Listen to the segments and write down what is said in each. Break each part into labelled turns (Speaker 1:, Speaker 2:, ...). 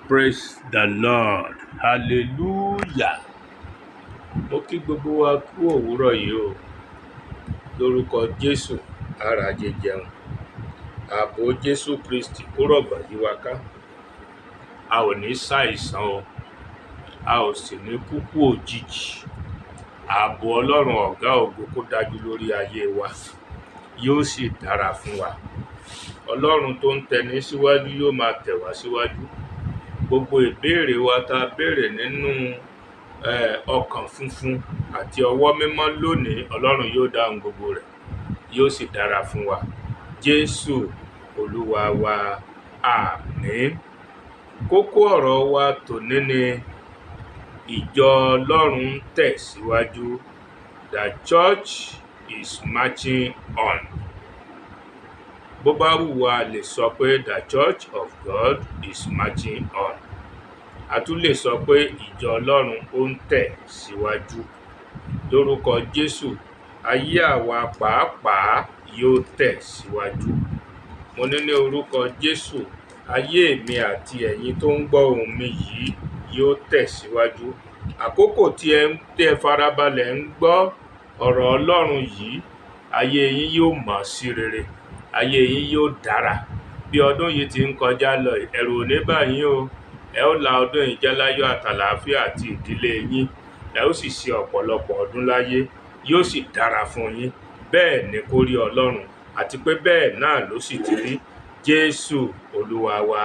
Speaker 1: Praise the Lord. Hallelujah. Mo kí gbogbo wa kú òwúrọ̀ yìí o. Lórúkọ Jésù, ara jẹjẹun. Ààbò Jésù Kristi kó rọ̀gbà yí wa ká. A ò ní ṣàìsàn o. A ò sì ní kúkú òjijì. Ààbò Ọlọ́run ọ̀gá ògo kó dájú lórí ayé wa. Yóò sì dára fún wa. Ọlọ́run tó ń tẹni síwájú yóò máa tẹ̀ wá síwájú. Gbogbo ìbéèrè wa tá béèrè nínú ọkàn funfun àti ọwọ́ mímọ́ lónìí, Ọlọ́run yóò dáhùn gbogbo rẹ̀. Yóò sì dára fún wa. Jésù Olúwa wa, àmín. Kókó ọ̀rọ̀ wa tòní ni ìjọ Ọlọ́run ń tẹ̀síwájú. The church is marching on. Bó bá wù wá lè sọ pé the church of God is marching on. A tún lè sọ pé ìjọ Ọlọ́run ó ń tẹ̀ síwájú. Lórúkọ Jésù, ayé àwa pàápàá yóò tẹ̀ síwájú. Mo ní orúkọ Jésù, ayé mi àti ẹ̀yin tó ń gbọ́ ohùn mi yìí yóò tẹ̀ síwájú. Àkókò tí ẹ farabalẹ̀ ń gbọ́ ọ̀rọ̀ Ọlọ́run yìí, ayé yín yóò mọ́ sí rere. Ayé yín yóò dára. Bí ọdún yìí ti ń kọjá lọ, ẹ̀rù ò ní bà yín o. Ẹ ó la ọdún yìí já láyọ̀ àtàlàáfíà àti ìdílé yín. Ẹ ó sì ṣe ọ̀pọ̀lọpọ̀ ọdún láyé. Yóò sì dára fún yín. Bẹ́ẹ̀ ni kó rí Ọlọ́run, àti pé bẹ́ẹ̀ náà ló sì ti rí. Jésù Olúwa wa,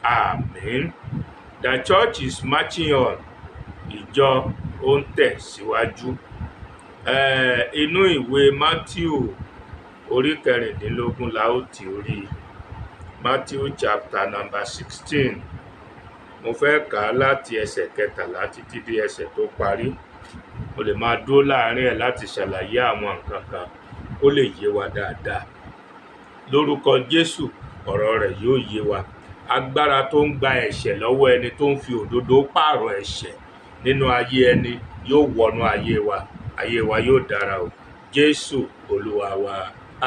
Speaker 1: àmín. The church is marching on. Ìjọ ó ń tẹ̀ síwájú. Inú ìwé Matthew orí 16 la ó ti rí. Matthew chapter number 16. Mo fẹ́ kà á láti ẹsẹ̀ 13 títí dé ẹsẹ̀ tó parí. Mo lè máa dúró láàrin ẹ̀ láti ṣàlàyé àwọn nǹkan kan ó lè yé wa dáadáa. Lórúkọ Jésù, ọ̀rọ̀ rẹ̀ yóò yé wa. Agbára tó ń gba ẹ̀ṣẹ̀ lọ́wọ́ ẹni tó ń fi òdodo pààrọ̀ ẹ̀ṣẹ̀ nínú ayé ẹni yóò wọnú ayé wa. Ayé wa yóò dára o. Jésù Olúwa wa,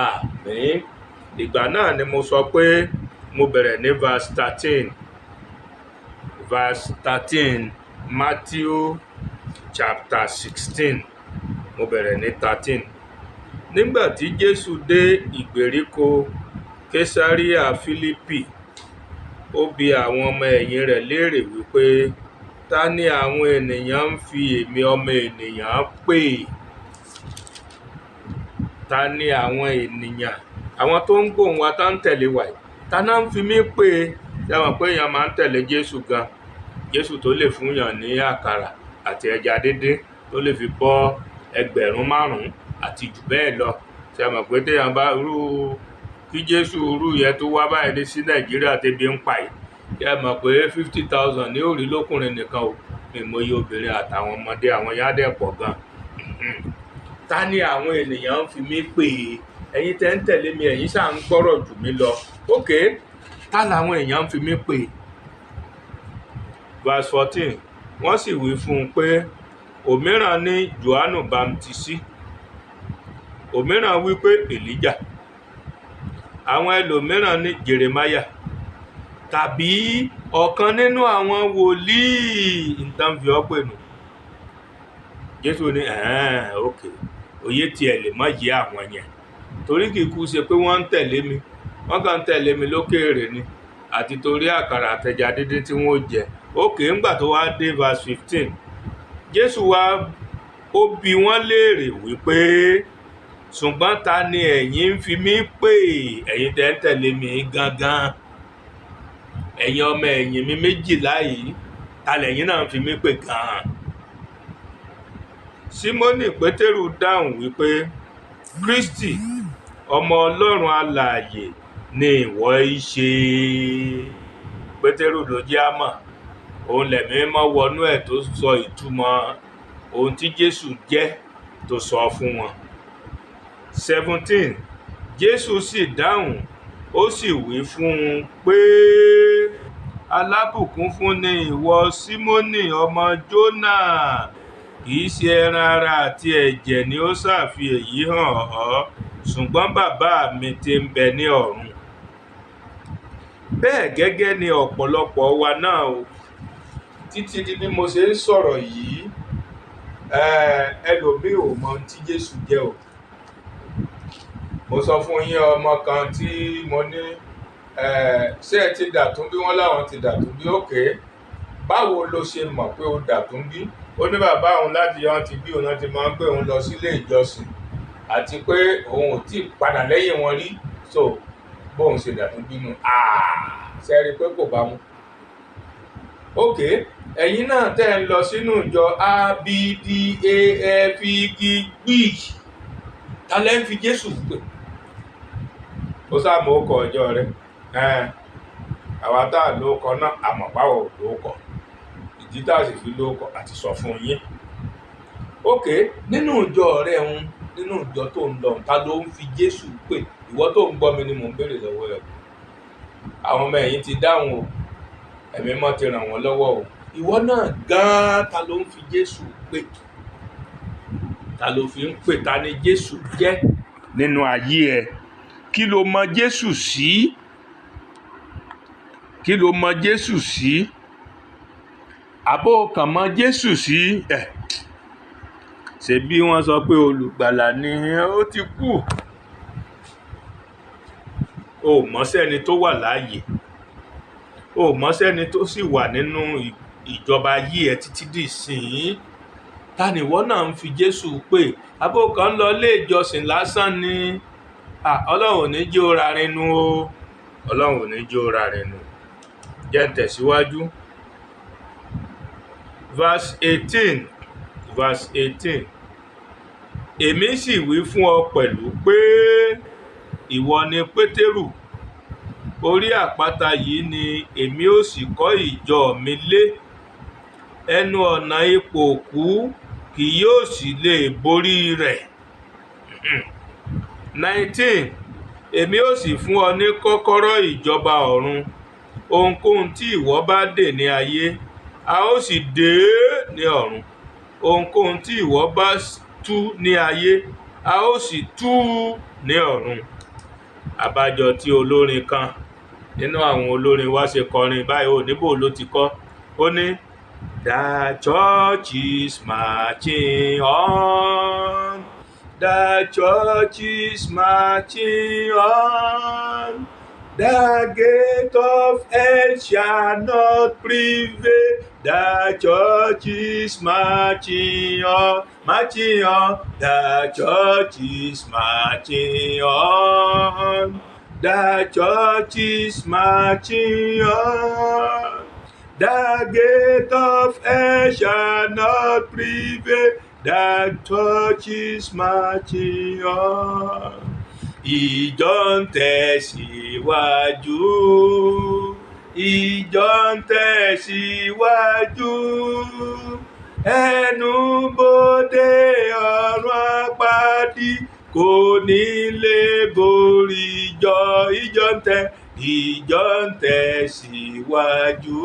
Speaker 1: àmín. Ìgbà náà ni mo sọ pé mo bẹ̀rẹ̀ ní verse 13. Verse 13, Matthew chapter 16. Mo bẹ̀rẹ̀ ní 13. Nígbà tí Jésù dé ìgbèríko Késáríà Fílípì, ó bi àwọn ọmọ ẹ̀yìn rẹ̀ léèrè wípé, ta ni àwọn ènìyàn ń fi èmi ọmọ ènìyàn pè? Ta ni àwọn ènìyàn, àwọn tó ń gbóhùn wa tá ń tẹ̀lé wa yìí, ta náà ń fi mí pè? Ṣé mọ̀ pé èèyàn máa ń tẹ̀lé Jésù gan? Jésù tó lè fún yàn ní àkàrà àti ẹja díndín, tó lè fi bọ́ 5,000 àti jù bẹ́ẹ̀ lọ. Ṣé mọ̀ pé téèyàn bá kí Jésù yẹn tó wá báyìí dé sí Nàìjíríà tẹ́bi ń pa yìí, ṣé mọ̀ pé 50,000 ní ó rí lókùnrin nìkan o. Ìmọ̀ye obìnrin àtàwọn ọmọdé, àwọn yá dẹ̀ pọ̀ gan. Ta ni àwọn ènìyàn ń fi mí pè? Ẹ̀yin tẹ́ ń tẹ̀lé mi, ẹ̀yin ṣáà ń gbọ́rọ̀ jù mí lọ. Okay, ta làwọn èèyàn ń fi mí pè? Verse 14, wọ́n sì wí fún un pé, òmíràn ní Jòhánù Bámtísì, òmíràn wí pé Èlíjà, àwọn ẹlòmíràn ní Jeremáyà, tàbí ọ̀kan nínú àwọn wòlíì. Nǹkan fi ọ́ pè nù. Jésù ní okay, òye tiẹ̀ lè má yé àwọn yẹn, torí kì í kú ṣe pé wọ́n ń tẹ̀lé mi, wọ́n kàn ń tẹ̀lé mi lókèèrè ni, àti torí àkàrà àtẹja díndín tí wọ́n jẹ. Okay, ńgbà tó wá dé verse 15, Jésù ó bi wọ́n léèrè wípé, ṣùgbọ́n ta ni ẹ̀yin ń fi mí pè? Ẹ̀yin tẹ́ ń tẹ̀lé mi gangan, ẹ̀yin ọmọ ẹ̀yìn mi 12 yìí, ta lẹ̀yin náà ń fi mí pè gan? Símónì Pétérù dáhùn wípé, Kristi, ọmọ Ọlọ́run alààyè ni ìwọ í ṣe. Pétérù ló jẹ́ á mọ̀. Òun lẹ̀mí mímọ́ wọnú ẹ̀ tó sọ ìtumọ̀ ohun tí Jésù jẹ́ tó sọ fún wọn. 17, Jésù sì dáhùn, ó sì wí fún un pé, alábùkún fún ni ìwọ Símónì ọmọ Jónà, kì í ṣe ẹran ara àti ẹ̀jẹ̀ ni ó ṣàfi èyí hàn ọ́, ṣùgbọ́n bàbá mi tí ń bẹ ní ọ̀run. Bẹ́ẹ̀ gẹ́gẹ́ ni ọ̀pọ̀lọpọ̀ wa náà o, títí di bí mo ṣe ń sọ̀rọ̀ yìí ẹlòmíì ò mọ tí Jésù jẹ́ o. Mo sọ fún yín ọmọ kan tí mo ní ṣé ẹ ti dàtún bí? Wọ́n láwọn ti dàtún bí. Òkè, báwo ló ṣe mọ̀ pé ó dàtún bí? Ó ní bàbá òun láti yọ ti bí òun ti máa ń gbé òun lọ sílé ìjọsìn àti pé òun ò tí ì padà lẹ́yìn wọn rí, so bóun ṣe dàtún bínú. Ṣe rí i pé kò bá mu. Òkè, ẹ̀yin náà tẹ́ ń lọ sínú ìjọ abdafigigbi, ta lẹ́ ń fi Jésù pè? Ó sáà mọ orúkọ ọjọ́ rẹ̀. Àwa tá à lóókọ náà àmọ̀ báwo lóókọ, ìdí tá a sì fi lóókọ àti sọ fún yín. Òkè, nínú ìjọ rẹ̀ nínú ìjọ tó ń lọ, ta ló ń fi Jésù pè? Ìwọ tó ń gbọ́ mi ni mò ń béèrè lọ́wọ́ ẹ̀. Àwọn ọmọ ẹ̀yìn ti dáhùn o, ẹ̀mí mọ́ ti ràn wọ́n lọ́wọ́ o. Ìwọ náà gan-an ta ló ń fi Jésù pè? Ta ló fi ń pè? Ta ni Jésù jẹ́ nínú ayé ẹ? Kí ló mọ Jésù sí? Kí ló mọ Jésù sí? Àbó kàn mọ Jésù sí ṣe bí wọ́n sọ pé olùgbàlà ni ó ti kú. O mọ̀ sẹ́ni tó wà láàyè, o mọ̀ sẹ́ni tó sì wà nínú ìjọba ayé ẹ títí dì sín. Ta ni ìwọ náà ń fi Jésù pè? Àbó kan lọ ilé ìjọsìn lásán ni. Ọlọ́run ò ní jẹ́ ó rarinu o. Ọlọ́run ò ní jẹ́ ó rarinu. Jẹ́ n tẹ̀síwájú. Verse 18. Èmi sì wí fún ọ pẹ̀lú pé ìwọ ni Pétérù, orí àpáta yìí ni èmi ó sì kọ́ ìjọ mi lé. Ẹnu ọ̀nà ipò òkú kì yóò sì lè borí rẹ̀. 19. Èmi ó sì fún ọ ní kọ́kọ́rọ́ ìjọba ọ̀run. Ohunkóhun tí ìwọ bá dè ní ayé, a ó sì dè é ní ọ̀run. Ohunkóhun tí ìwọ bá tú ní ayé, a ó sì tú ní ọ̀run. Àbájọ tí olórin kan nínú àwọn olórin wa ṣe kọrin báyìí, ò níbò ló ti kọ. Ó ní, the church is marching on, the church is marching on, the gate of hell shall not prevail. The church is marching on, marching on. The church is marching on. The church is marching on. The gate of hell shall not prevail. The church is marching on. Ìjọ ń tẹ̀síwájú, ìjọ ń tẹ̀síwájú, ẹnubodè ọ̀run àpáàdì kò ní lè borí ìjọ. Ìjọ ń tẹ̀síwájú,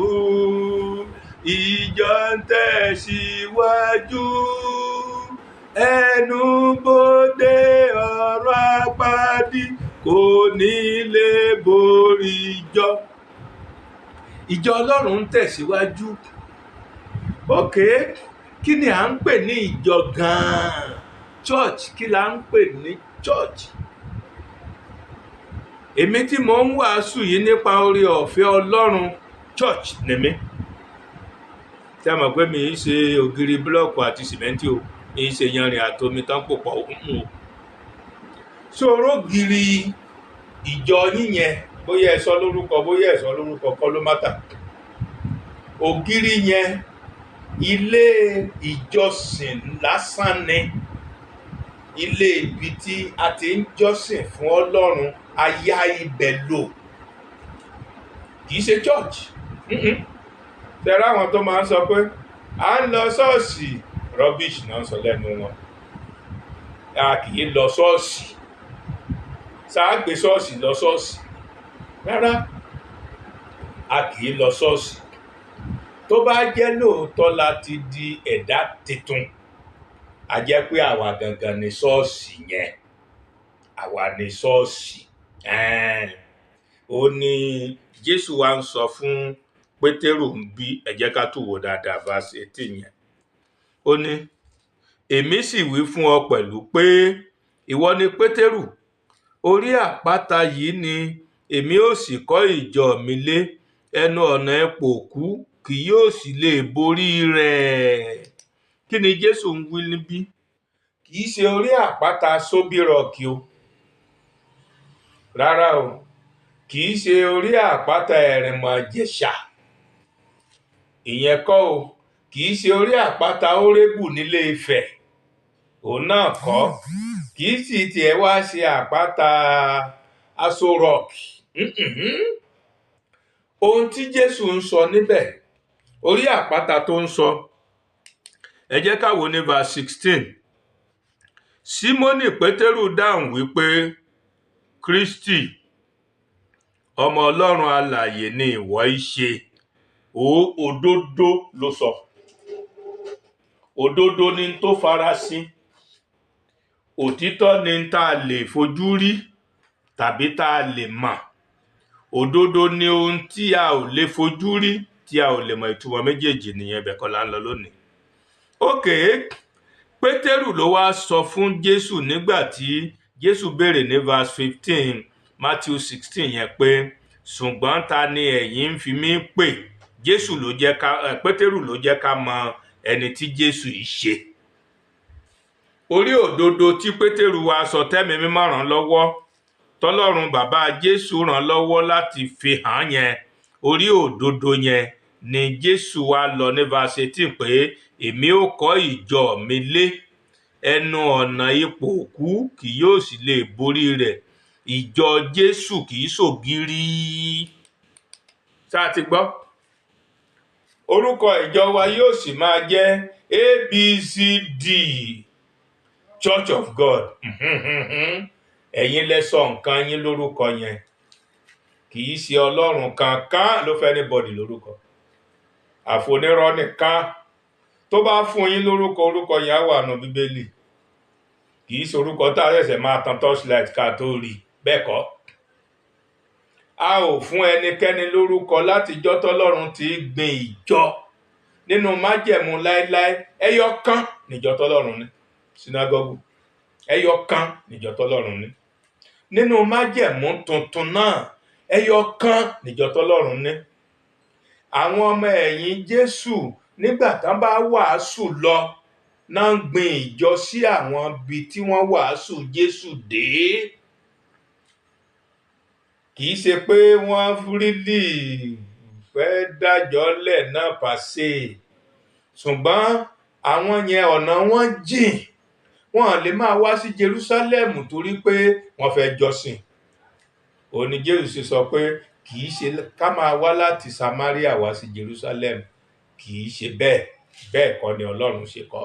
Speaker 1: ìjọ ń tẹ̀síwájú, ẹnubodè ọ̀run àpáàdì kò ní lè borí ìjọ. Ìjọ Ọlọ́run ń tẹ̀síwájú. Òkè, kí ni à ń pè ní ìjọ gan-an? Church, kí la ń pè ní church? Èmi tí mo ń wàásù yìí nípa oore ọ̀fẹ́ Ọlọ́run, church ni mí. Tí a mọ̀ pé mi ń ṣe ògiri búlọ́ọ̀kù àti sìmẹ́ntì o, mi ń ṣe yanrìn àtomi tán pò pọ̀ òkun o. Ṣòro gírí ìjọ yíyẹn, bóyá ẹ sọ lórúkọ, bóyá ẹ sọ lórúkọ kọ́ ló mátà. Ògiri yẹn ilé ìjọsìn lásán ni. Ilé ibi tí a ti ń jọ́sìn fún Ọlọ́run, aya ibẹ̀ lò. Kì í ṣe church. Tẹ́rẹ àwọn tó máa ń sọ pé à ń lọ ṣọ́ọ̀ṣì, rubbish náà sọ lẹ́nu wọn. A kì í lọ ṣọ́ọ̀ṣì. Sáà gbé ṣọ́ọ̀ṣì lọ ṣọ́ọ̀ṣì. Rárá, a kì í lọ ṣọ́ọ̀ṣì. Tó bá jẹ́ lóòótọ́ láti di ẹ̀dá tuntun, a jẹ́ pé àwa gangan ni ṣọ́ọ̀ṣì yẹn. Àwa ni ṣọ́ọ̀ṣì. Ó ní Jésù wa ń sọ fún Pétérù ń bí, ẹ jẹ́ ká tún wò dáadáa verse 18 yẹn. Ó ní, èmi sì wí fún ọ pẹ̀lú pé ìwọ ni Pétérù, orí àpáta yìí ni èmi ó sì kọ́ ìjọ mi lé, ẹnu ọ̀nà ìpòkú kì yóò sì lè borí rẹ̀. Kí ni Jésù ń wí níbí? Kì í ṣe orí àpáta Sóbírọ̀kì o, rárá o, kì í ṣe orí àpáta Ẹ̀rìnmọ̀ Ìjẹ̀ṣà, ìyẹn kọ́ o, kì í ṣe orí àpáta Órébù nílé Ifẹ̀, òun náà kọ́, kì í sì tiẹ̀ wá ṣe àpáta Aso Rock. Ohun tí Jésù ń sọ níbẹ̀, orí àpáta tó ń sọ, ẹ jẹ́ ká wò ní verse 16. Símónì Pétérù dáhùn wípé, Kristi, ọmọ Ọlọ́run alààyè ni ìwọ í ṣe. Òdodo ló sọ. Òdodo ni tó farasin. Òtítọ́ ni tá a lè fojú rí tàbí tá a lè mọ̀. Òdodo ni ohun tí a ò lè fojú rí tí a ò lè mọ̀. Ìtumọ̀ méjèèjì nìyẹn, bẹ́ẹ̀ kọ́ là ń lọ lónìí. Pétérù ló wá sọ fún Jésù nígbà tí Jésù béèrè ní verse 15 Matthew 16 yẹn pé, ṣùgbọ́n ta ni ẹ̀yin ń fi mí pè? Pétérù ló jẹ́ ká mọ ẹni tí Jésù yìí ṣe. Orí òdodo tí Pétérù wá sọ tẹ́mi mímọ́ ràn lọ́wọ́, tọ́lọ́run bàbá Jésù ràn lọ́wọ́ láti fi hàn yẹn, orí òdodo yẹn ni Jésù wá lọ ní verse 18 pé èmi ó kọ́ ìjọ mi lé, ẹnu ọ̀nà ìpòkú kì yóò sì lè borí rẹ̀. Ìjọ Jésù kì í ṣògiri. Ṣá ti gbọ́? Orúkọ ìjọ wa yóò sì máa jẹ́ ABCD, Church of God. Ẹ̀yin lẹ sọ nǹkan yín lórúkọ yẹn. Kì í ṣe Ọlọ́run kankan ló fẹ́ anybody lórúkọ. Àfonírọ́ nìkan tó bá fún yín lórúkọ, orúkọ yẹn á wà nínú Bíbélì. Kì í ṣe orúkọ tá a ṣẹ̀ṣẹ̀ máa tan torchlight ká tó rí, bẹ́ẹ̀ kọ́. A ò fún ẹnikẹ́ni lórúkọ látijọ́ tọ́lọ́run ti gbin ìjọ nínú májẹ̀mú láéláé. Ẹyọ kan níjọ tọ́lọ́run ní sínágọ́gù, ẹyọ kan níjọ tọ́lọ́run ní. Nínú májẹ̀mú tuntun náà, ẹyọ kan níjọ tọ́lọ́run ní. Àwọn ọmọ ẹ̀yìn Jésù nígbà tán bá wàásù lọ náà ń gbin ìjọ sí àwọn ibi tí wọ́n wàásù Jésù dé. Kì í ṣe pé wọ́n rílì fẹ́ dájọ́ lẹ̀ náà pàṣẹ, ṣùgbọ́n àwọn yẹn ọ̀nà wọn jìn, wọn lè máa wá sí Jerusalem torí pé wọ́n fẹ́ jọ́sìn. Ó ní Jésù ṣe sọ pé kì í ṣe ká máa wá láti Samaria wá sí Jerusalem, kì í ṣe bẹ́ẹ̀ kọ́ ni Ọlọ́run ṣe kọ́.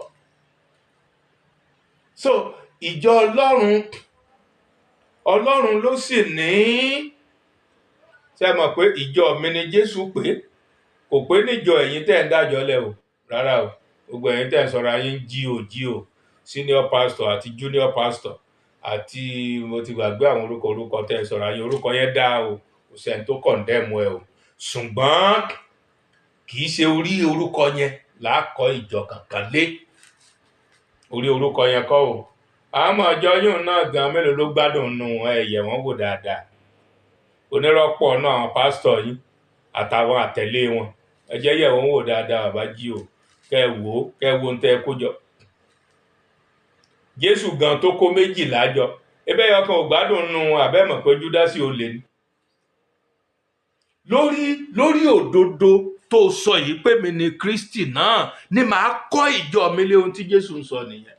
Speaker 1: So ìjọ Ọlọ́run ló sì ní. Ṣé mọ̀ pé ìjọ mi ni Jésù pé, kò pé níjọ ẹ̀yin tẹ́ ń dájọ́ lẹ̀ o, rárá o. Gbogbo ẹ̀yin tẹ́ ń sọ̀rọ̀ ayé ń GO, senior pastor àti junior pastor àti mo ti gbàgbé àwọn orúkọ tẹ́ ń sọ̀rọ̀ ayé, orúkọ yẹn dá o, kò sẹ́ni tó condemn ẹ o. Ṣùgbọ́n kì í ṣe orí orúkọ yẹn lákọ̀ ìjọ kankan lé. Orí orúkọ yẹn kọ́ o. Àwọn ọjọ́ yóò náà gan mélòó ló gbádùn nù ẹ̀yẹ̀ wọn wò dáadáa. Onírọ́pọ̀ náà àwọn pásítọ̀ yín àtàwọn àtẹ̀lé wọn, ẹ jẹ́ yẹ̀ wọ́n wò dáadáa, bàbá jí o, kẹ́ wo ń tẹ́ kó jọ. Jésù gan tó kó 12 jọ, ẹbẹ́ ọkàn ò gbádùn nù àbẹ́mọ̀ pé Júdásì ó lè ní. Lórí òdodo tó sọ yìí pé mi ni Kristi náà ni màá kọ́ ìjọ mi lé, ohun tí Jésù ń sọ nìyẹn.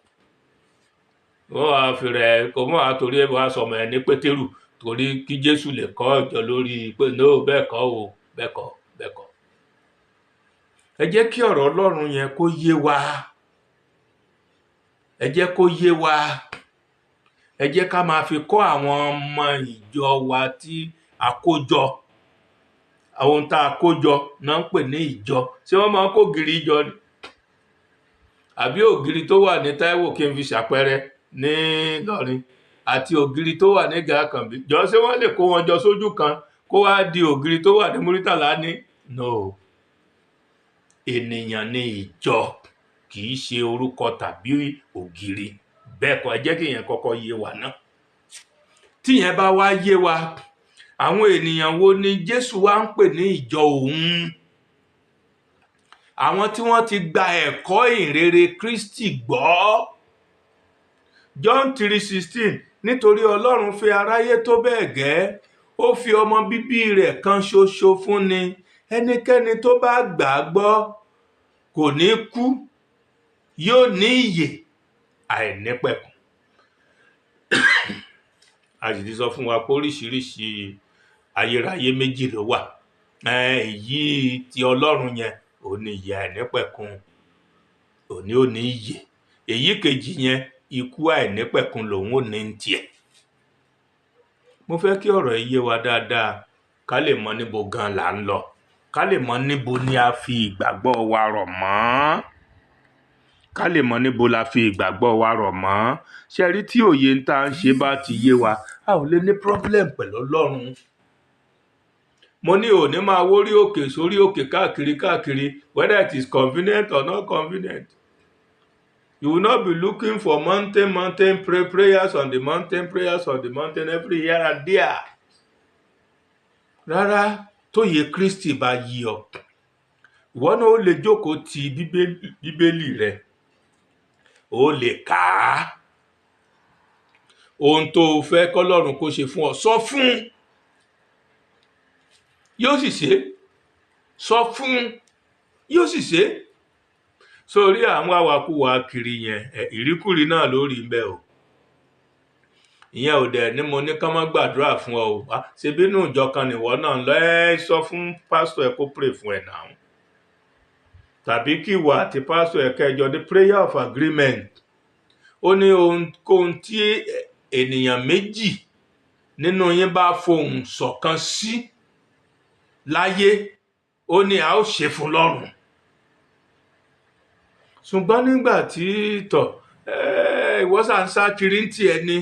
Speaker 1: Wọ́n wá fi rẹ̀ kò mọ́ àtòrí ẹ̀ wá sọmọ ẹ̀ ní Pétérù torí kí Jésù lè kọ́ ìjọ lórí pé no, bẹ́ẹ̀ kọ́ o, bẹ́ẹ̀ kọ́. Ẹ jẹ́ kí ọ̀rọ̀ Ọlọ́run yẹn kó yé wa. Ẹ jẹ́ kó yé wa. Ẹ jẹ́ ká máa fi kọ́ àwọn ọmọ ìjọ wa tí a kó jọ. Àwọn tá a kó jọ náà ń pè ní ìjọ. Ṣé wọ́n máa ń kó ògiri jọ ni? Àbí ògiri tó wà ní Táíwò kí n fi ṣàpẹẹrẹ ní Ìlọrin àti ògiri tó wà ní Gàkànbí, jọ ṣé wọ́n lè kó wọn jọ sójú kan kó wá di ògiri tó wà ní Múrítàlá ní? No, ènìyàn ní ìjọ, kì í ṣe orúkọ tàbí ògiri. Bẹ́ẹ̀ kọ́, ẹ jẹ́ kí ìyẹn kọ́kọ́ yé wa náà. Tí ìyẹn bá wá yé wa, àwọn ènìyàn wo ni Jésù wá ń pè ní ìjọ òun? Àwọn tí wọ́n ti gba ẹ̀kọ́ ìhìnrere Kristi gbọ́. John 3:16, nítorí Ọlọ́run fẹ́ aráyé tó bẹ́ẹ̀ gẹ́, ó fi ọmọ bíbí rẹ̀ kan ṣoṣo fún ni, ẹnikẹ́ni tó bá gbà á gbọ́ kò ní kú, yóò ní ìyè àìnípẹ̀kun. A sì ti sọ fún wa pé oríṣiríṣi ayérayé méjì ló wà. Èyí ti Ọlọ́run yẹn ò ní ìyè àìnípẹ̀kun, òní ò ní ìyè. Èyí kejì yẹn, ikú àìnípẹ̀kun lòun ò ní tiẹ̀. Mo fẹ́ kí ọ̀rọ̀ yé wa dáadáa, ká lè mọ níbo gan là ń lọ, ká lè mọ níbo ni a fi ìgbàgbọ́ wa rọ̀ mọ́, ká lè mọ níbo la fi ìgbàgbọ́ wa rọ̀ mọ́. Ṣé rí, tí òye ń tá ń ṣe bá ti yé wa, a ò lè ní problem pẹ̀lú Ọlọ́run. Mo ní òní máa wórí òkè sórí òkè káàkiri, whether it is convenient or not convenient. You will not be looking for mountain prayers on the mountain every year and there. Rárá, tóyè Kristi bá yí ọ, ìwọ náà ó lè jókòó ti bíbélì rẹ, ó lè kà á. Ohun tó fẹ́ k'Ọlọ́run kó ṣe fún ọ, sọ fún, yóò sì ṣe. Sọ fún, yóò sì ṣe. Sórí àwọn awakùwà kiri yẹn, ìríkùrí náà lórí ń bẹ o. Ìyẹn ò dẹ̀ ní mo ní ká má gbàdúrà fún ọ o. Ṣe bínú ìjọ kan nìwọ náà lọ, sọ fún pásítọ̀ ẹ kó pray fún ẹ náà. Tàbí kí ìwọ àti pásítọ̀ ẹ kẹjọ ní prayer of agreement. Ó ní ohunkóhun tí ènìyàn méjì nínú yín bá fohùn ṣọ̀kan sí láyé, ó ní a ó ṣe fún lọ́run. Ṣùgbọ́n nígbà tí ìwọ sá ń sá kiri ń tiẹ̀ ni,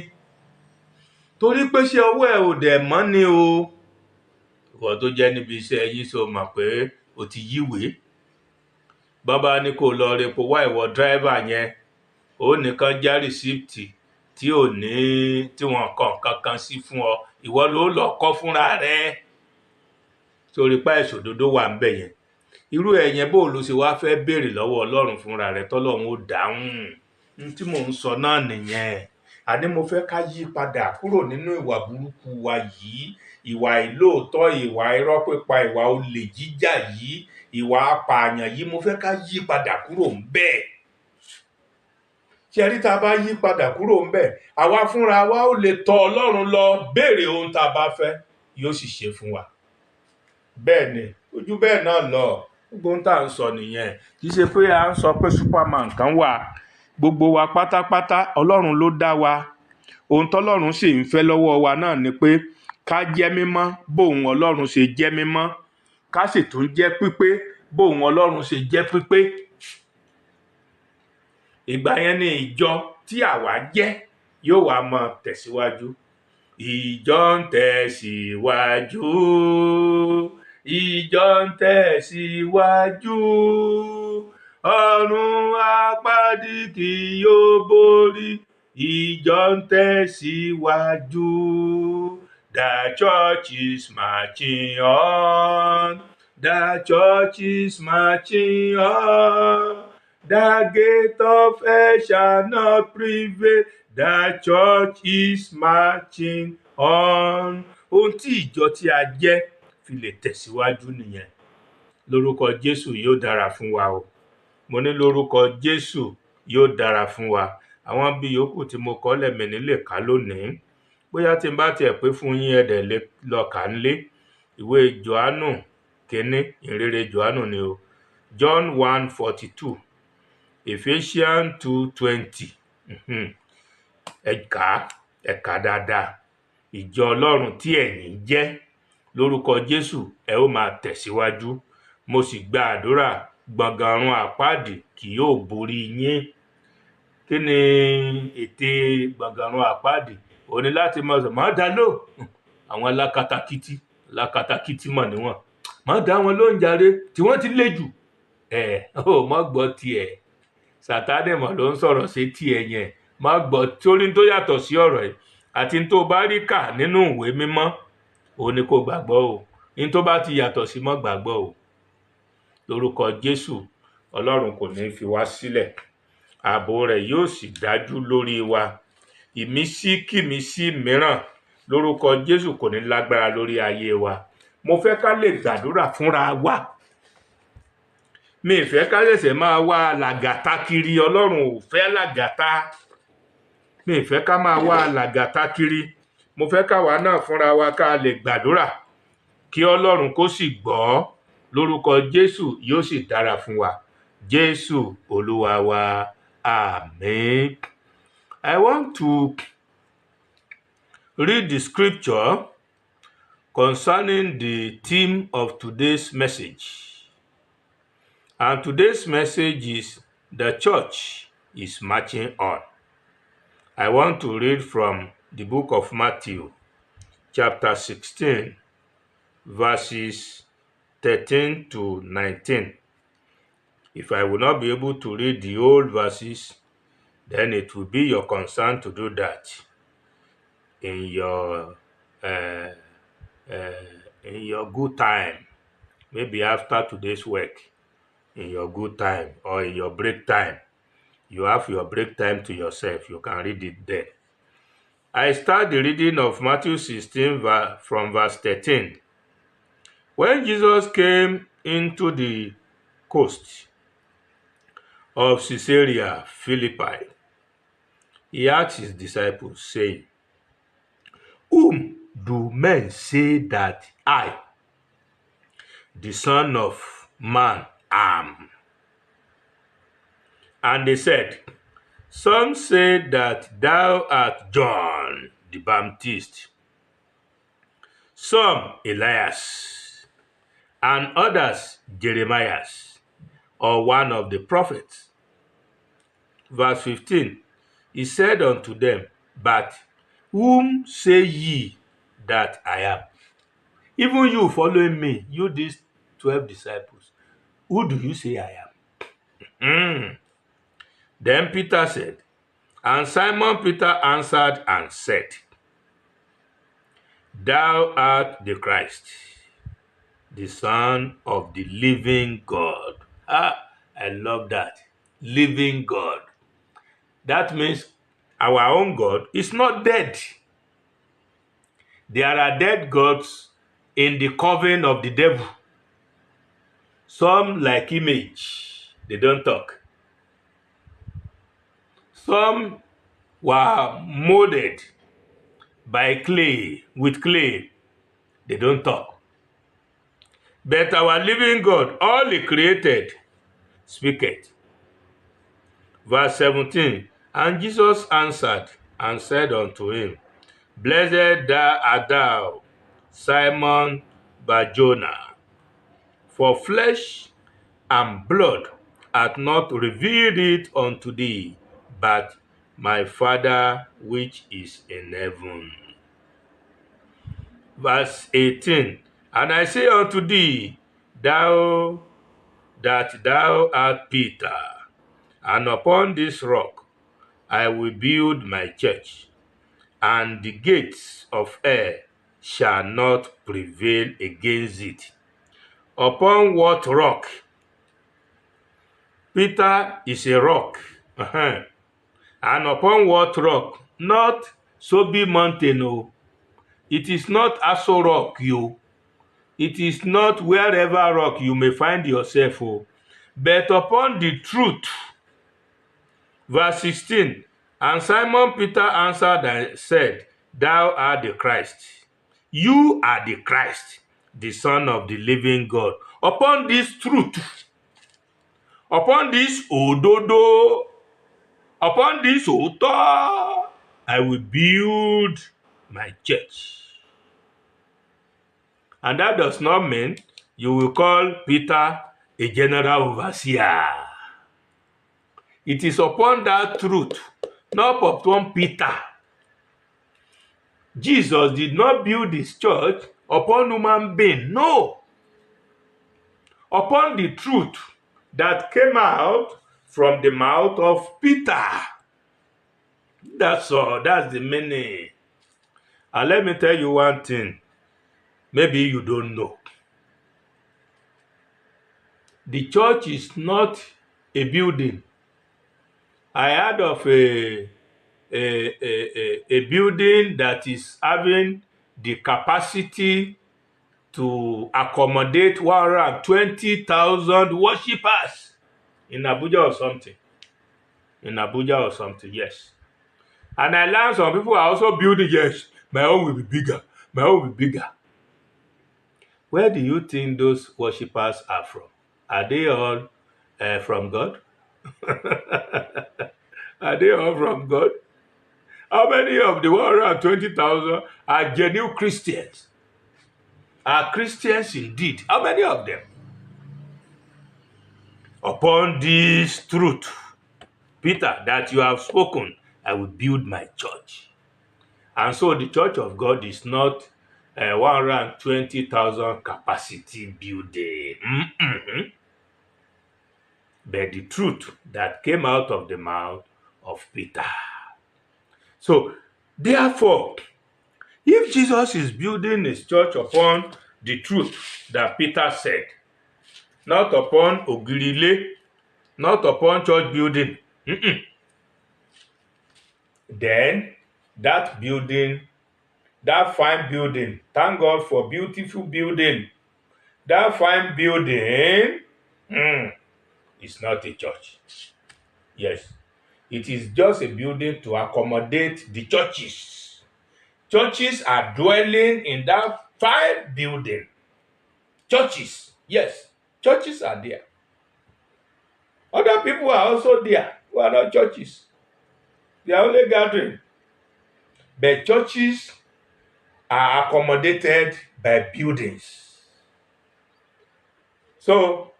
Speaker 1: torí pé ṣé ọwọ́ ẹ ò dẹ̀ mọ́ ni o. Ìwọ tó jẹ́ níbi iṣẹ́ yín, so mọ̀ pé o ti yíwèé. Bàbá ní kó lọ repo wá, ìwọ dráìvà yẹn, ó nìkan já rìsíptì tí wọ́n kàn kankan sí fún ọ, ìwọ ló lọ kọ́ fúnra rẹ. Torí pé ìṣòdodo wà ń bẹ yẹn. Irú ẹ̀yẹn bó ló ṣe wá fẹ́ béèrè lọ́wọ́ Ọlọ́run fúnra rẹ̀ tọ́lọ́run ó dáhùn. Tí mò ń sọ náà nìyẹn. Àní mo fẹ́ ká yí padà kúrò nínú ìwà burúkú wa yìí, ìwà ìlóòótọ́, ìwà irọ́ pípa, ìwà olè jíjà yìí, ìwà apààyàn yìí, mo fẹ́ ká yí padà kúrò ń bẹ̀. Ṣé rí, tá a bá yí padà kúrò ń bẹ̀, àwa fúnra wa ó lè tọ̀ Ọlọ́run lọ béèrè ohun tá a bá fẹ́, yóò sì ṣe fún wa. Bẹ́ẹ̀ ni, ojú bẹ́ẹ̀ náà lọ. Gbogbo ohun tá à ń sọ nìyẹn. Kì í ṣe pé à ń sọ pé superman kan wà. Gbogbo wa pátápátá Ọlọ́run ló dá wa. Ohun tọ́lọ́run sì ń fẹ́ lọ́wọ́ wa náà ni pé ká jẹ́ mímọ́ bóun Ọlọ́run ṣe jẹ́ mímọ́, ká sì tún jẹ́ pípé bóun Ọlọ́run ṣe jẹ́ pípé. Ìgbà yẹn ni ìjọ tí àwa jẹ́ yóò wá máa tẹ̀síwájú. Ìjọ ń tẹ̀síwájú, ìjọ ń tẹ̀síwájú, ọ̀run àpáàdì kì yóò borí. Ìjọ ń tẹ̀síwájú. The church is marching on. The church is marching on. The gate of hell shall not prevail. The church is marching on. Ohun tí ìjọ tí a jẹ́ fi lè tẹ̀síwájú nìyẹn. Lórúkọ Jésù yóò dára fún wa o. Mo ní lórúkọ Jésù yóò dára fún wa. Àwọn bí yòókù tí mo kọ́ lẹ́mẹ̀ nílé ká lónìí, bóyá tí n bá tiẹ̀ pé fún yín ẹ̀dẹ̀ lè lọ kà ń lé. Ìwé Jòhánù kínní, ìrere Jòhánù ni o. John 1:42, Ephesians 2:20. Ẹ̀ka dáadáa. Ìjọ Ọlọ́run tí ẹ̀yin jẹ́, lórúkọ Jésù ẹ ó máa tẹ̀síwájú. Mo sì gba àdúrà, gbọ̀ngàn ọ̀run àpáàdì kì yóò borí yín. Kí ni ète gbọ̀ngàn ọ̀run àpáàdì? Ó ní láti máa dá lò. Àwọn alákatakítí mọ̀ níwọ̀n. Máa dá wọn lóhùn jàre, tí wọ́n ti lé jù. mọ́ gbọ́ tiẹ̀ Sátánì mọ̀ ló ń sọ̀rọ̀ sí tiẹ̀ yẹn, má gbọ́ torí tó yàtọ̀ sí ọ̀rọ̀ yìí àti tó bá rí kà nínú ìwé mímọ́ òun ni kò gbàgbọ́ o, ní tó bá ti yàtọ̀ sí mọ́ gbàgbọ́ o. Lórúkọ Jésù, Ọlọ́run kò ní fi wá sílẹ̀, ààbò rẹ̀ yóò sì dájú lórí wa. Ìmísí kìmísí mìíràn lórúkọ Jésù kò ní lágbára lórí ayé wa. Mo fẹ́ ká lè gbàdúrà fúnra wa, mi ì fẹ́ ká ṣẹ̀ṣẹ̀ máa wá làgàtà kiri. Ọlọ́run ò fẹ́ làgàtà, mi ì fẹ́ ká máa wá làgàtà kiri. Mo fẹ́ káwa náà fúnra wa ká lè gbàdúrà kí Ọlọ́run kó sì gbọ́. Lórúkọ Jésù yóò sì dára fún wa. Jésù Olúwa wa, àmín. I want to read the scripture concerning the theme of today's message. And today's message is the church is marching on. I want to read from the book of Matthew, chapter 16, verses 13 to 19. If I will not be able to read the old verses, then it will be your concern to do that in your good time, maybe after today's work, in your good time or in your break time. You have your break time to yourself. You can read it there. I start the reading of Matthew 16 from verse 13. When Jesus came into the coast of Caesarea Philippi, he asked his disciples, saying, "Whom do men say that I, the Son of Man, am?" And they said, "Some say that thou art John the Baptist, some Elias, and others Jeremiah, or one of the prophets." Verse 15, he said unto them, "But whom say ye that I am?" Even you following me, you these 12 disciples, who do you say I am? Then Peter said, and Simon Peter answered and said, "Thou art the Christ, the Son of the living God." I love that. Living God. That means our own God is not dead. There are dead gods in the coven of the devil. Some like image, they don't talk. Some were molded by clay, with clay, they don't talk. But our living God, all he created, speaketh. Verse 17, and Jesus answered and said unto him, "Blessed art thou, Simon Bar-Jonah, for flesh and blood hath not revealed it unto thee, but my Father which is in heaven." Verse 18, and I say unto thee, thou art Peter, and upon this rock I will build my church, and the gates of hell shall not prevail against it. Upon what rock? Peter is a rock. And upon what rock? Not Sobi Mountain. Oh. It is not Aso Rock. It is not wherever rock you may find yourself. Oh. But upon the truth. Verse 16, and Simon Peter answered and said, "Thou art the Christ. You are the Christ, the Son of the living God." Upon this truth, upon this Ododo, upon this Oto, I will build my church. And that does not mean you will call Peter a general overseer. It is upon that truth, not upon Peter. Jesus did not build his church upon human being. No. Upon the truth, that came out from the mouth of Peter. That's all. That's the meaning. And let me tell you one thing. Maybe you don't know. The church is not a building. I heard of a building that is having the capacity to accommodate 120,000 worshippers in Abuja or something. Yes. And I learned some people are also building, yes, my own will be bigger. Where do you think those worshippers are from? Are they all from God? Are they all from God? How many of the 120,000 are genuine Christians? Are Christians indeed? How many of them? Upon this truth, Peter, that you have spoken, I will build my church. And so the church of God is not a 120,000 capacity building. But the truth that came out of the mouth of Peter. So, therefore, if Jesus is building his church upon the truth that Peter said, not upon Ogirile, not upon church building, then that building, that fine building, thank God for beautiful building, that fine building is not a church. Yes, it is just a building to accommodate the churches. Churches are dwelling in that fine building. Churches, yes, churches are there. Other people are also there who are not churches. They are only gathering. But churches are accommodated by buildings. So,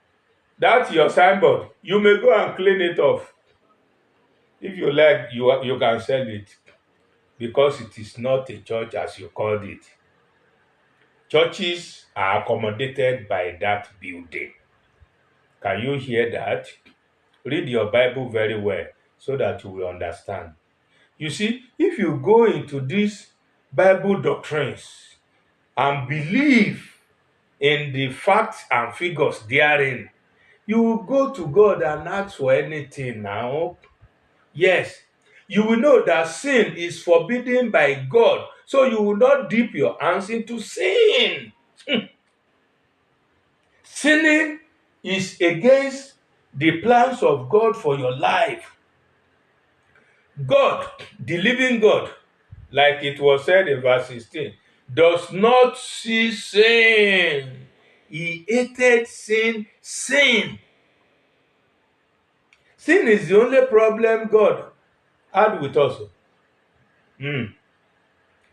Speaker 1: that's your signboard. You may go and clean it off. If you like, you can sell it. Because it is not a church as you called it. Churches are accommodated by that building. Can you hear that? Read your Bible very well so that you will understand. You see, if you go into these Bible doctrines and believe in the facts and figures therein, you will go to God and ask for anything now. Yes, you will know that sin is forbidden by God, so you will not dip your hands into sin. Sinning is against the plans of God for your life. God, the living God, like it was said in verse 16, does not see sin. He hated sin. Sin is the only problem God had with us.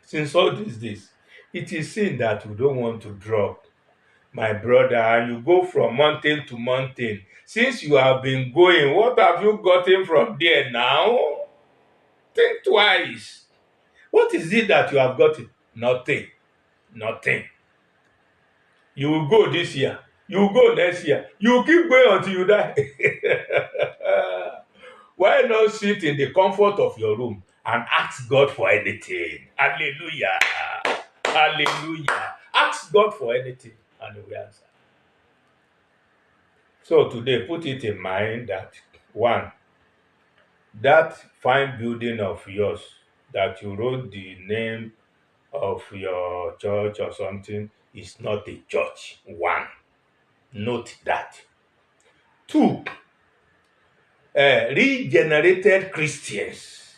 Speaker 1: Since all these days, it is sin that we don't want to drop. My brother, and you go from mountain to mountain. Since you have been going, what have you gotten from there now? Think twice. What is it that you have gotten? Nothing. You will go this year. You will go next year. You will keep going until you die. Why not sit in the comfort of your room and ask God for anything? Hallelujah. Hallelujah. Ask God for anything and He will answer. So today, put it in mind that, one, that fine building of yours that you wrote the name of your church or something is not a church. One, note that. Two, regenerated Christians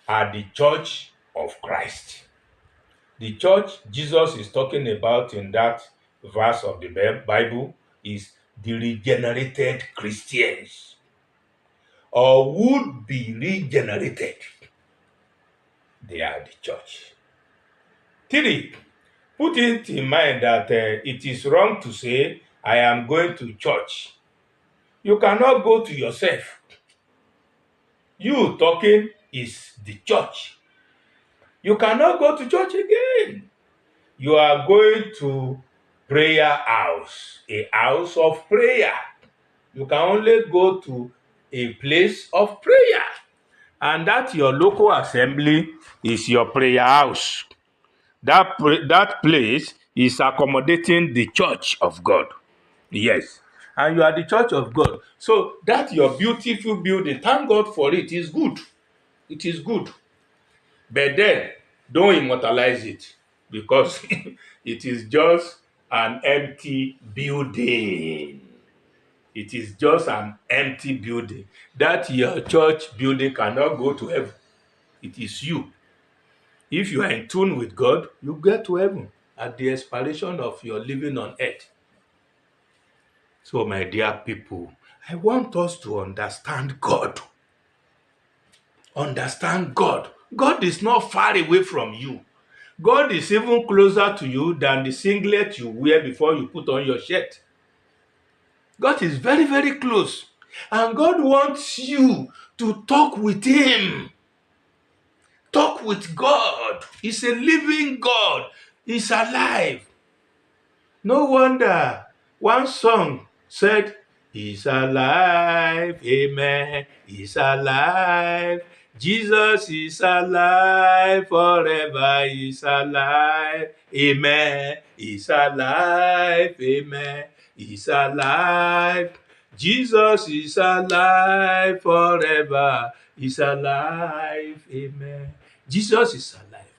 Speaker 1: are the church of Christ. The church Jesus is talking about in that verse of the Bible is the regenerated Christians, or would be regenerated. They are the church. Three, put it in mind that it is wrong to say, I am going to church. You cannot go to yourself. You talking is the church. You cannot go to church again. You are going to prayer house, a house of prayer. You can only go to a place of prayer. And that your local assembly is your prayer house. That place is accommodating the church of God. Yes. And you are the church of God. So that your beautiful building, thank God for it. It's good. It is good. But then don't immortalize it, because it is just an empty building. It is just an empty building. That your church building cannot go to heaven. It is you. If you are in tune with God, you get to heaven at the expiration of your living on earth. So, my dear people, I want us to understand God. Understand God. God is not far away from you. God is even closer to you than the singlet you wear before you put on your shirt. God is very, very close. And God wants you to talk with Him. Talk with God. He's a living God. He's alive. No wonder one song said, He's alive, amen, He's alive. Jesus is alive, forever He's alive, amen, He's alive, amen, He's alive. Jesus is alive, forever He's alive, amen. Jesus is alive.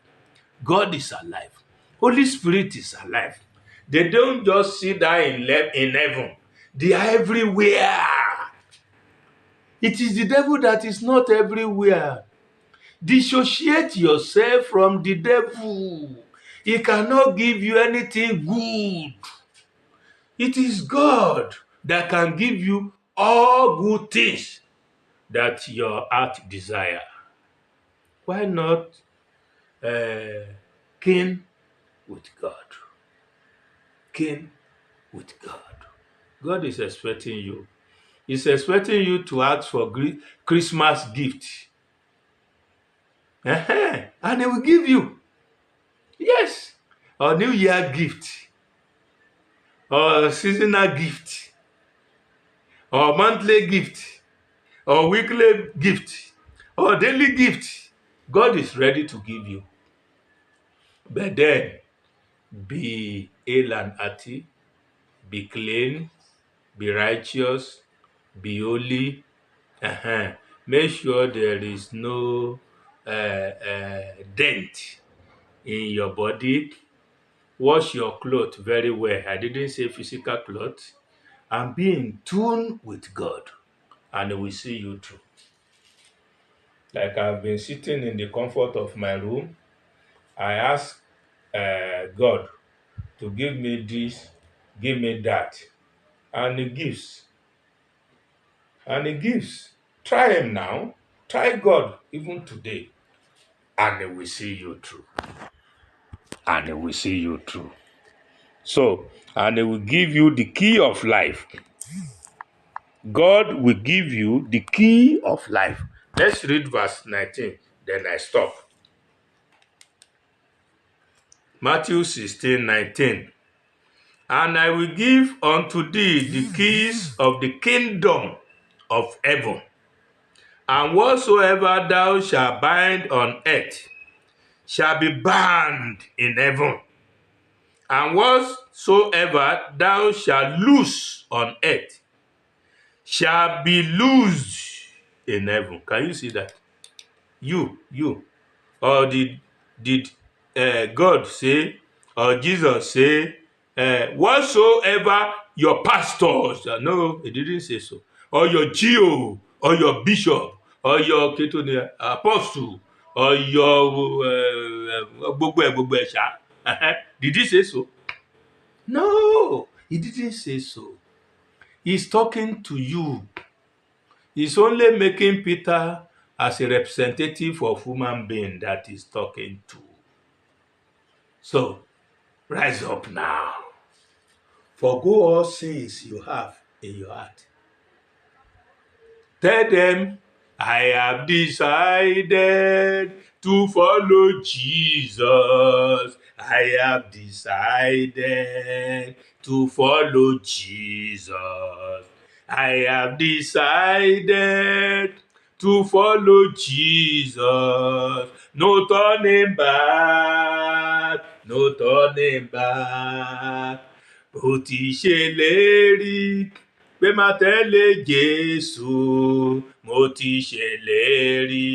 Speaker 1: God is alive. Holy Spirit is alive. They don't just sit down in heaven. They are everywhere. It is the devil that is not everywhere. Dissociate yourself from the devil. He cannot give you anything good. It is God that can give you all good things that your heart desire. Why not kin with God? Kin with God. God is expecting you. He's expecting you to ask for Christmas gift. And He will give you. Yes. Or New Year gift. Or seasonal gift. Or monthly gift. Or weekly gift. Or daily gift. God is ready to give you. But then, be hale and hearty. Be clean. Be righteous. Be holy. Make sure there is no dent in your body. Wash your clothes very well. I didn't say physical clothes. And be in tune with God, and He will see you through. Like I've been sitting in the comfort of my room, I ask God to give me this, give me that, and He gives. And He gives. Try Him now. Try God even today, and He will see you through. And He will see you through. So, and He will give you the key of life. God will give you the key of life. Let's read verse 19, then I stop. Matthew 16:19. And I will give unto thee the keys of the kingdom of heaven. And whatsoever thou shalt bind on earth shall be bound in heaven. And whatsoever thou shalt loose on earth shall be loosed in heaven. Can you see that? You. Or did God say, or Jesus say, whatsoever your pastors, no, He didn't say so, or your GO, or your bishop, or your apostle, or your gbogbo ẹ̀ṣá, did He say so? No, He didn't say so. He's talking to you. He's only making Peter as a representative of human being that he's talking to. So, rise up now. Forgo all sins you have in your heart. Tell them, I have decided to follow Jesus. I have decided to follow Jesus. I have decided to follow Jesus. No turning back, no turning back. Bó ti ṣèlérí pé máa tẹ̀lé Jésù, mo ti ṣèlérí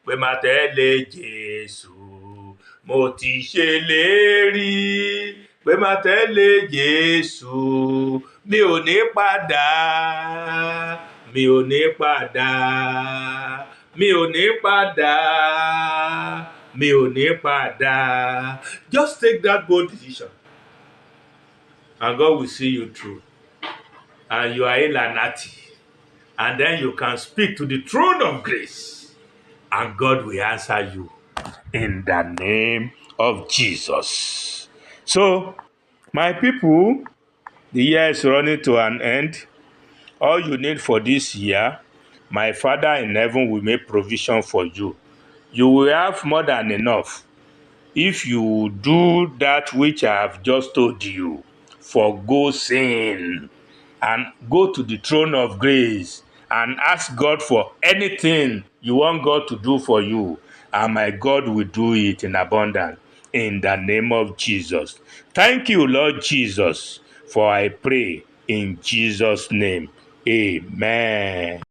Speaker 1: pé máa tẹ̀lé Jésù. Mo ti ṣèlérí pé máa tẹ̀lé Jésù. Mi ò ní padà, mi ò ní padà, mi ò ní padà, mi ò ní padà. Just take that bold decision and God will see you through. And you are Elanati. And then you can speak to the throne of grace. And God will answer you in the name of Jesus. So, my people, the year is running to an end. All you need for this year, my Father in heaven will make provision for you. You will have more than enough if you do that which I have just told you. Forgo sin and go to the throne of grace and ask God for anything you want God to do for you, and my God will do it in abundance in the name of Jesus. Thank you, Lord Jesus, for I pray in Jesus' name. Amen.